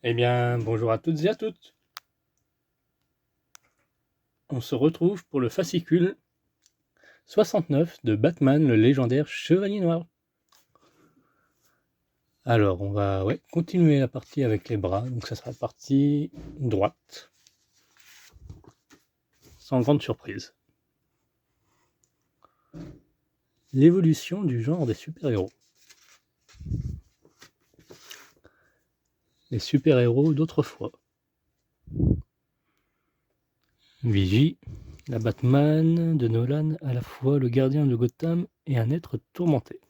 Eh bien, bonjour à toutes et à toutes. On se retrouve pour le fascicule 69 de Batman, le légendaire Chevalier Noir. Alors, on va continuer la partie avec les bras. Donc, ça sera la partie droite. Sans grande surprise. L'évolution du genre des super-héros. Les super-héros d'autrefois. Vigie, la Batman de Nolan, à la fois le gardien de Gotham et un être tourmenté.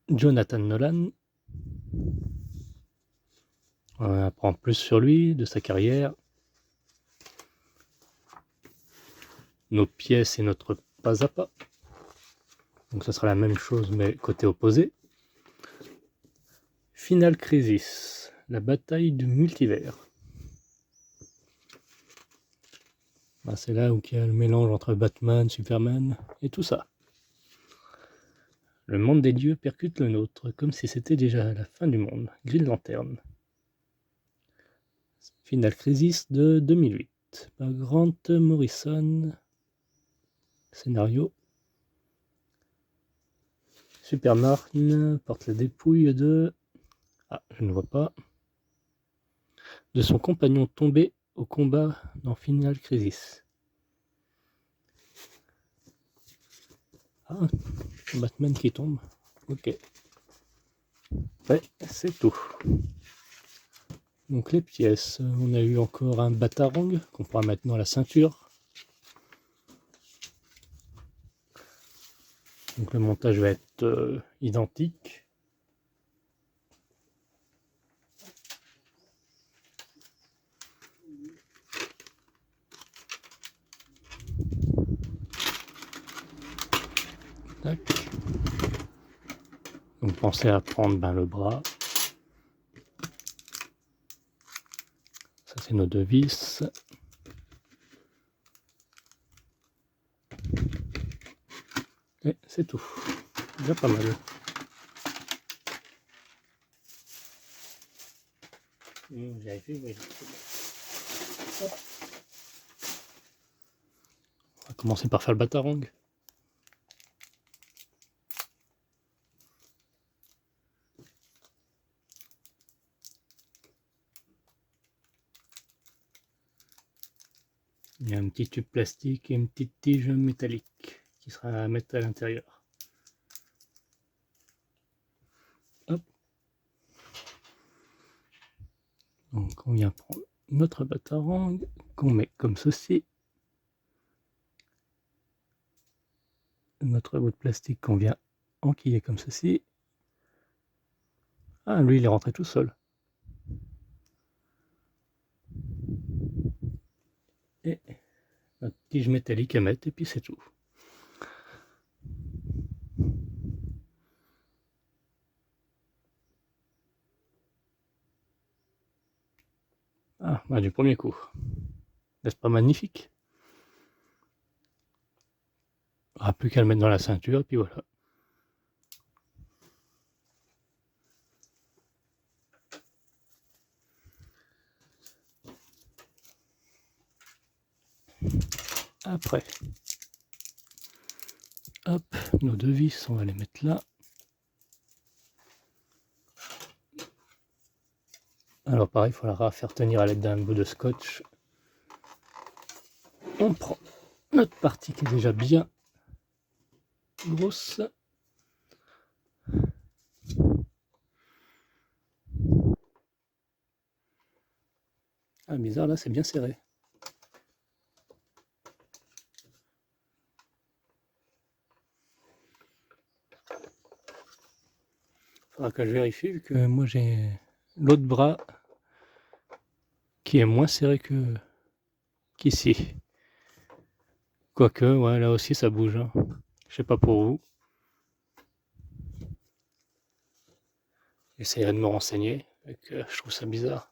Jonathan Nolan. On apprend plus sur lui, de sa carrière. Nos pièces et notre pas à pas. Donc ça sera la même chose mais côté opposé. Final Crisis, la bataille du multivers. C'est là où il y a le mélange entre Batman, Superman et tout ça. Le monde des dieux percute le nôtre, comme si c'était déjà la fin du monde. Green Lantern. Final Crisis de 2008, par Grant Morrison. Scénario. Superman porte la dépouille de... Ah, je ne vois pas. De son compagnon tombé au combat dans Final Crisis. Ah, Batman qui tombe. Ok. Ouais, c'est tout. Donc les pièces, on a eu encore un Batarang qu'on pourra mettre dans la ceinture. Donc le montage va être identique. Tac. Donc pensez à prendre le bras. Ça c'est nos deux vis. Et c'est tout. Déjà pas mal. On va commencer par faire le Batarang. Il y a un petit tube plastique et une petite tige métallique qui sera à mettre à l'intérieur. Hop. Donc on vient prendre notre Batarang qu'on met comme ceci. Notre bout de plastique qu'on vient enquiller comme ceci. Ah, lui, il est rentré tout seul. Et notre tige métallique à mettre, et puis c'est tout. Ah, du premier coup. N'est-ce pas magnifique? Ah, plus qu'à le mettre dans la ceinture, et puis voilà. Après, hop, nos deux vis, on va les mettre là. Alors pareil, il faudra faire tenir à l'aide d'un bout de scotch. On prend notre partie qui est déjà bien grosse. Ah, bizarre, là, c'est bien serré. Faudra que je vérifie, vu que moi j'ai l'autre bras qui est moins serré qu'ici. Quoique, ouais, là aussi ça bouge. Hein. Je sais pas pour vous. J'essaierai de me renseigner, je trouve ça bizarre.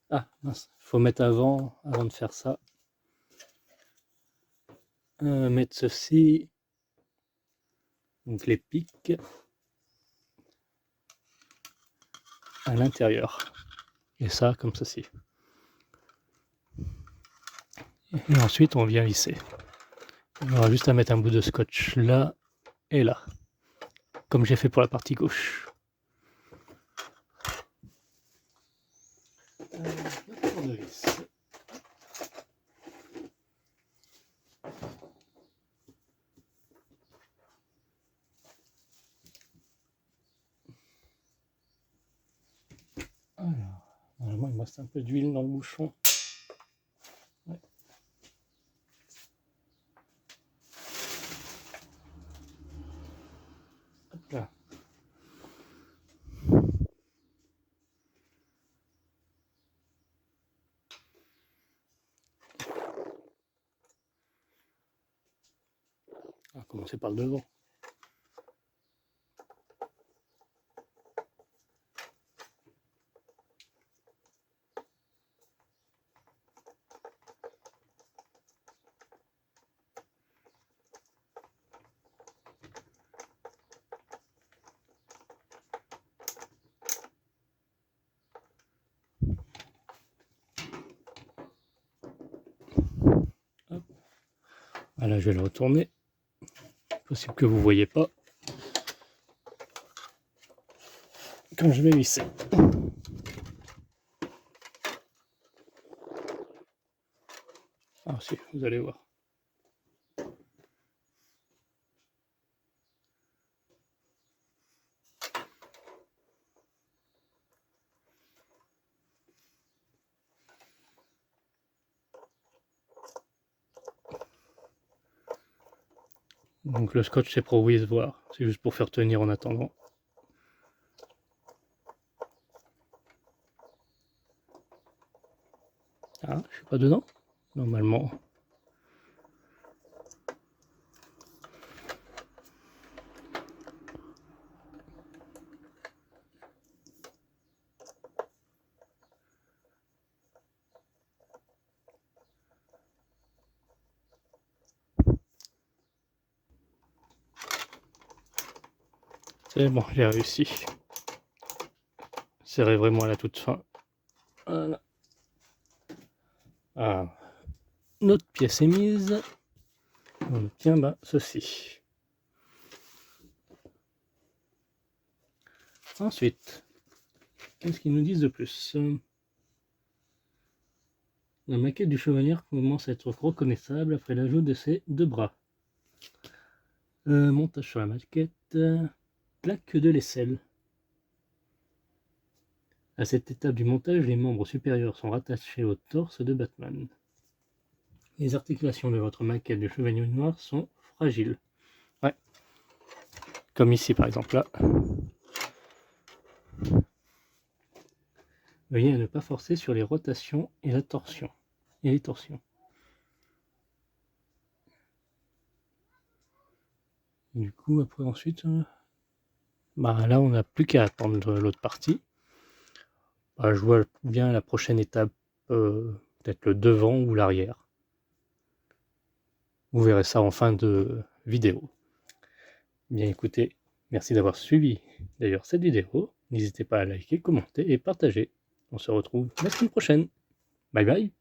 Ah, mince, faut mettre avant de faire ça. Mettre ceci Donc les pics à l'intérieur. Et ça comme ceci. Et ensuite on vient visser. On aura juste à mettre un bout de scotch là et là. Comme j'ai fait pour la partie gauche. Notre tournevis. Alors, normalement il me reste un peu d'huile dans le bouchon. Ouais. Hop là. On va commencer par le devant. Hop. Voilà, je vais le retourner. Possible que vous ne voyez pas quand je vais visser. Ah si, vous allez voir. Donc le scotch c'est provisoire, c'est juste pour faire tenir en attendant. Ah, je suis pas dedans? Normalement. C'est bon, j'ai réussi. Serrez vraiment à la toute fin. Voilà. Ah. Notre pièce est mise. On obtient ceci. Ensuite, qu'est-ce qu'ils nous disent de plus? La maquette du chevalier commence à être reconnaissable après l'ajout de ces deux bras. Montage sur la maquette. Plaque de l'aisselle. À cette étape du montage, les membres supérieurs sont rattachés au torse de Batman. Les articulations de votre maquette du chevalier noir sont fragiles. Ouais. Comme ici par exemple là. Veuillez à ne pas forcer sur les rotations et la torsion. Et les torsions. Du coup, après ensuite, là on n'a plus qu'à attendre l'autre partie. Je vois bien la prochaine étape, peut-être le devant ou l'arrière. Vous verrez ça en fin de vidéo. Bien écoutez, merci d'avoir suivi d'ailleurs cette vidéo. N'hésitez pas à liker, commenter et partager. On se retrouve la semaine prochaine. Bye bye.